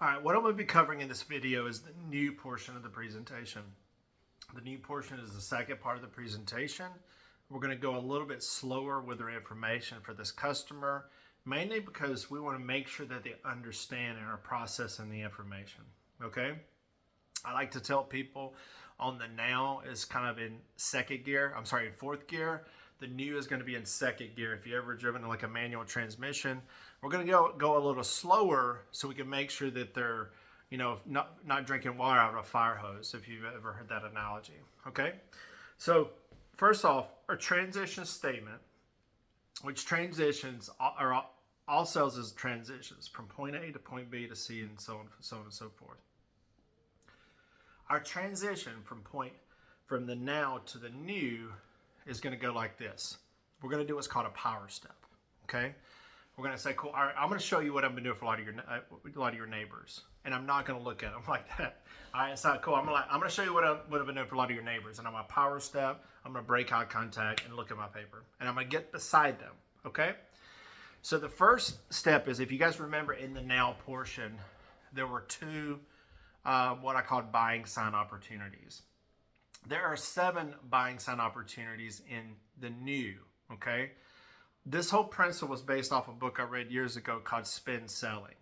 All right, what I'm going to be covering in this video is the new portion of the presentation. The new portion is the second part of the presentation. We're going to go a little bit slower with our information for this customer, mainly because we want to make sure that they understand and are processing the information, okay? I like to tell people on the now is kind of in fourth gear. The new is going to be in second gear. If you ever driven like a manual transmission, we're going to go a little slower so we can make sure that they're, not drinking water out of a fire hose, if you've ever heard that analogy. Okay, so first off, our transition statement, which transitions are all sales is transitions from point A to point B to C and so on and so forth. Our transition from the now to the new is going to go like this. We're going to do what's called a power step. Okay, we're going to say, cool. All right, I'm going to show you what I've been doing for a lot of your neighbors, and I'm not going to look at them like that. All right, so cool. I'm going to show you what I've been doing for a lot of your neighbors, and I'm going to power step. I'm going to break eye contact and look at my paper, and I'm going to get beside them. Okay. So the first step is, if you guys remember in the now portion, there were two what I called buying sign opportunities. There are 7 buying sign opportunities in the new, okay? This whole principle was based off a book I read years ago called Spin Selling.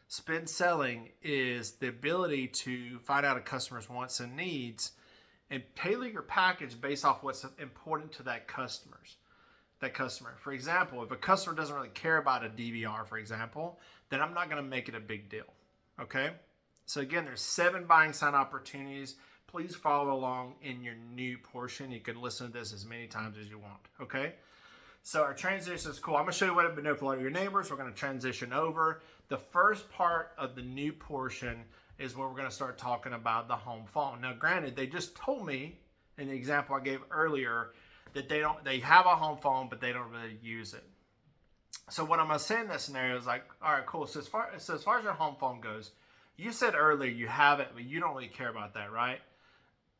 Spin Selling is the ability to find out a customer's wants and needs and tailor your package based off what's important to that customer. For example, if a customer doesn't really care about a DVR, for example, then I'm not going to make it a big deal, okay? So again, there's 7 buying sign opportunities. Please follow along in your new portion. You can listen to this as many times as you want, okay? So our transition is cool. I'm going to show you what I've been doing for a lot of your neighbors. We're going to transition over. The first part of the new portion is where we're going to start talking about the home phone. Now, granted, they just told me in the example I gave earlier that they have a home phone, but they don't really use it. So what I'm going to say in that scenario is like, all right, cool. So as far as your home phone goes, you said earlier you have it, but you don't really care about that, right?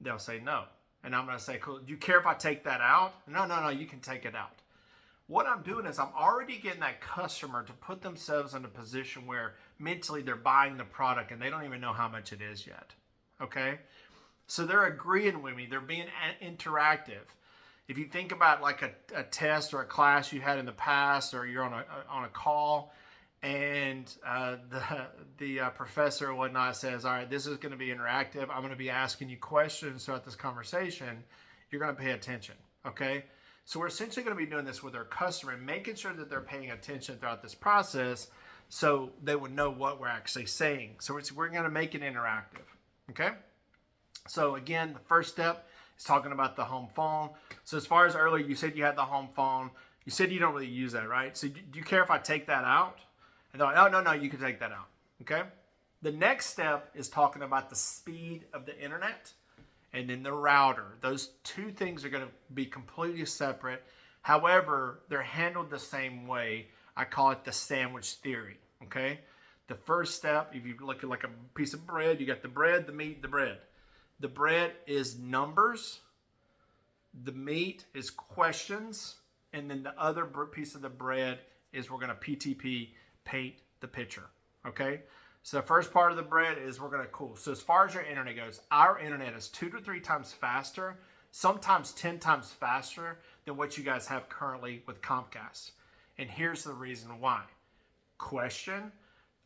They'll say no. And I'm going to say, cool, do you care if I take that out? No, you can take it out. What I'm doing is I'm already getting that customer to put themselves in a position where mentally they're buying the product and they don't even know how much it is yet. Okay? So they're agreeing with me. They're being interactive. If you think about like a test or a class you had in the past, or you're on a call, and the professor or whatnot says, all right, this is going to be interactive. I'm going to be asking you questions throughout this conversation. You're going to pay attention, okay? So we're essentially going to be doing this with our customer and making sure that they're paying attention throughout this process so they would know what we're actually saying. So we're going to make it interactive, okay? So again, the first step is talking about the home phone. So as far as earlier, you said you had the home phone. You said you don't really use that, right? So do you care if I take that out? And they're like, oh, no, you can take that out, okay? The next step is talking about the speed of the internet and then the router. Those two things are going to be completely separate. However, they're handled the same way. I call it the sandwich theory, okay? The first step, if you look at like a piece of bread, you got the bread, the meat, the bread. The bread is numbers. The meat is questions. And then the other piece of the bread is we're going to PTP, paint the picture, okay? So the first part of the bread is we're going to, cool. So as far as your internet goes, our internet is 2 to 3 times faster, sometimes 10 times faster than what you guys have currently with Comcast. And here's the reason why. Question,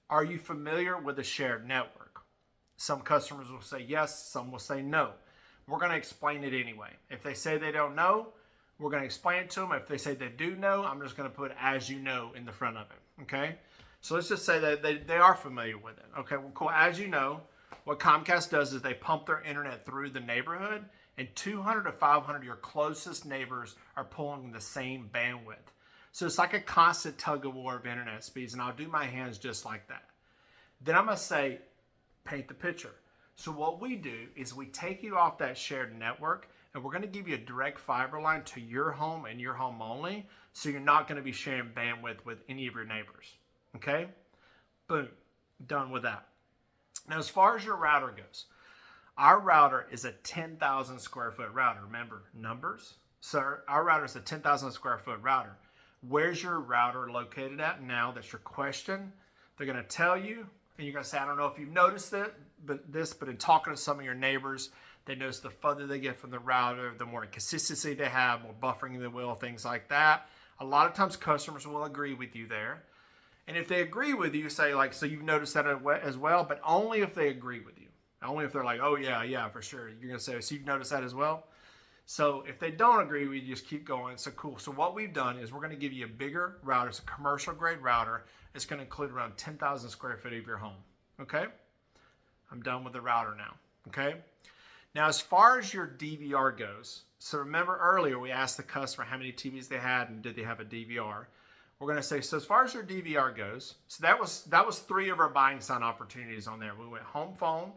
are you familiar with a shared network? Some customers will say yes, some will say no. We're going to explain it anyway. If they say they don't know, we're going to explain it to them. If they say they do know, I'm just going to put as you know in the front of it, okay? So let's just say that they are familiar with it. Okay, well, cool. As you know, what Comcast does is they pump their internet through the neighborhood, and 200 to 500 of your closest neighbors are pulling the same bandwidth. So it's like a constant tug of war of internet speeds, and I'll do my hands just like that. Then I'm going to say, paint the picture. So what we do is we take you off that shared network, and we're going to give you a direct fiber line to your home and your home only, so you're not going to be sharing bandwidth with any of your neighbors. Okay? Boom. Done with that. Now, as far as your router goes, our router is a 10,000 square foot router. Remember, numbers. So our router is a 10,000 square foot router. Where's your router located at now? That's your question. They're going to tell you. And you're going to say, I don't know if you've noticed it, but in talking to some of your neighbors, they notice the further they get from the router, the more consistency they have, more buffering they will, things like that. A lot of times customers will agree with you there. And if they agree with you, say like, so you've noticed that as well, but only if they agree with you. Only if they're like, oh yeah, for sure. You're going to say, so you've noticed that as well? So if they don't agree with you, just keep going. So cool. So what we've done is we're going to give you a bigger router. It's a commercial grade router. It's going to include around 10,000 square feet of your home. Okay. I'm done with the router now. Okay. Now, as far as your DVR goes, so remember earlier we asked the customer how many TVs they had and did they have a DVR. We're going to say, so as far as your DVR goes, so that was 3 of our buying sign opportunities on there. We went home phone,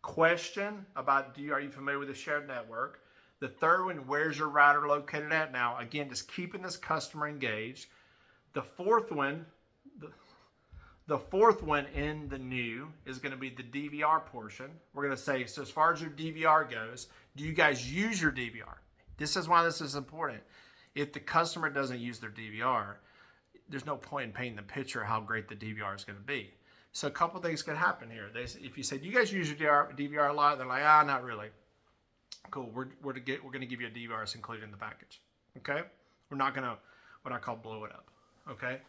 question about are you familiar with the shared network? The third one, where's your router located at? Now, again, just keeping this customer engaged. The fourth one, the fourth one in the new is going to be the DVR portion. We're going to say, so as far as your DVR goes, do you guys use your DVR? This is why this is important. If the customer doesn't use their DVR, there's no point in painting the picture of how great the DVR is going to be. So a couple things could happen here. If you say, do you guys use your DVR a lot? They're like, not really. Cool. We're going to give you a DVR that's included in the package. Okay. We're not going to what I call blow it up. Okay.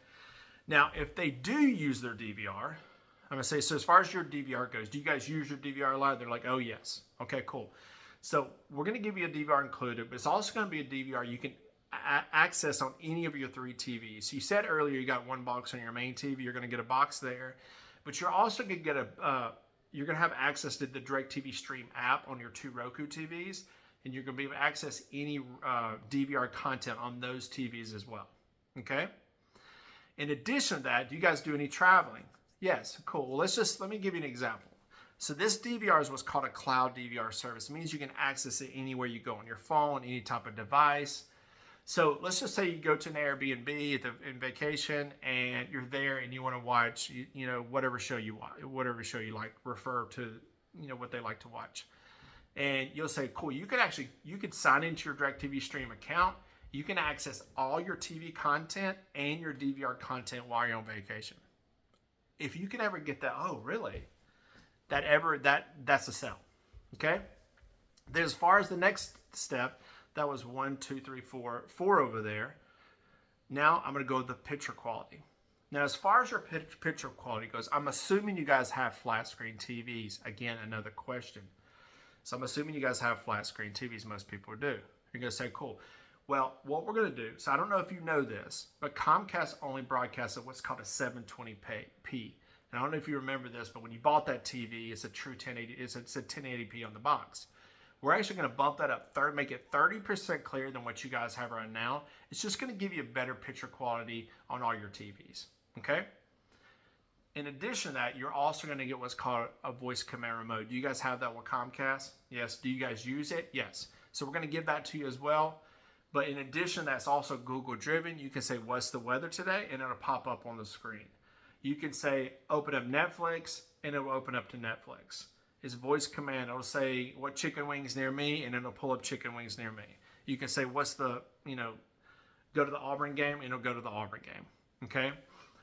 Now, if they do use their DVR, I'm going to say, so as far as your DVR goes, do you guys use your DVR a lot? They're like, oh yes. Okay, cool. So we're going to give you a DVR included, but it's also going to be a DVR you can access on any of your 3 TVs. So you said earlier you got one box on your main TV. You're going to get a box there, but you're also going to get you're going to have access to the DirecTV Stream app on your 2 Roku TVs, and you're going to be able to access any DVR content on those TVs as well. Okay. In addition to that, do you guys do any traveling? Yes. Cool. Well, let me give you an example. So this DVR is what's called a cloud DVR service. It means you can access it anywhere you go on your phone, any type of device. So let's just say you go to an Airbnb in vacation and you're there and you want to watch, whatever show you like, refer to, what they like to watch. And you'll say, cool, you could sign into your DirecTV Stream account. You can access all your TV content and your DVR content while you're on vacation. If you can ever get that, oh, really? That's a sell. Okay? Then as far as the next step, that was 1, 2, 3, 4 over there. Now I'm going to go with the picture quality. Now, as far as your picture quality goes, I'm assuming you guys have flat screen TVs. Again, another question. So I'm assuming you guys have flat screen TVs. Most people do. You're going to say, cool. Well, what we're going to do, so I don't know if you know this, but Comcast only broadcasts at what's called a 720p. And I don't know if you remember this, but when you bought that TV, it's a true 1080. It said 1080p on the box. We're actually going to bump that up, make it 30% clearer than what you guys have right now. It's just going to give you a better picture quality on all your TVs, okay? In addition to that, you're also going to get what's called a voice command remote. Do you guys have that with Comcast? Yes. Do you guys use it? Yes. So we're going to give that to you as well. But in addition, that's also Google driven. You can say, what's the weather today? And it'll pop up on the screen. You can say, open up Netflix, and it will open up to Netflix. It's voice command. It'll say, what chicken wings near me? And it'll pull up chicken wings near me. You can say, what's the, go to the Auburn game, and it'll go to the Auburn game. Okay?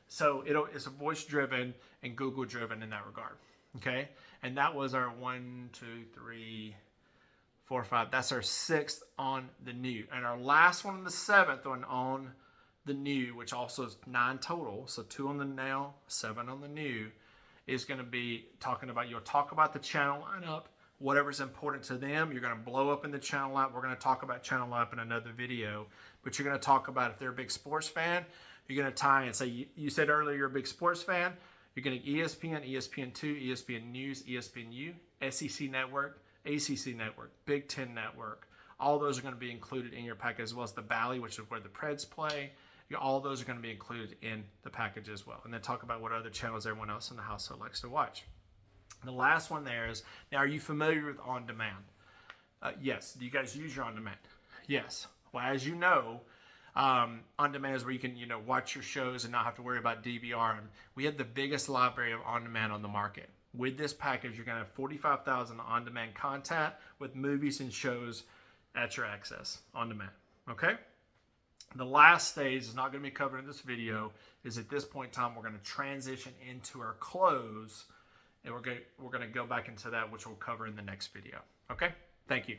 So it's a voice driven and Google driven in that regard. Okay? And that was our 1, 2, 3, 4, 5. That's our 6th on the new. And our last one, the 7th one on the new, which also is 9 total. So 2 on the now, 7 on the new, is going to be you'll talk about the channel lineup, whatever's important to them. You're going to blow up in the channel lineup. We're going to talk about channel lineup in another video, but you're going to talk about if they're a big sports fan, you're going to tie and say, you said earlier you're a big sports fan. You're going to ESPN, ESPN2, ESPN News, ESPNU, SEC Network, ACC Network, Big Ten Network. All those are going to be included in your package, as well as the Valley, which is where the Preds play. All those are going to be included in the package as well. And then talk about what other channels everyone else in the household likes to watch. The last one there is, now are you familiar with on-demand? Yes. Do you guys use your on-demand? Yes. Well, as you know, on-demand is where you can watch your shows and not have to worry about DVR. And we have the biggest library of on-demand on the market. With this package, you're going to have 45,000 on-demand content with movies and shows at your access on-demand. Okay? The last stage is not going to be covered in this video. Is at this point in time, we're going to transition into our close, and we're going to go back into that, which we'll cover in the next video. Okay? Thank you.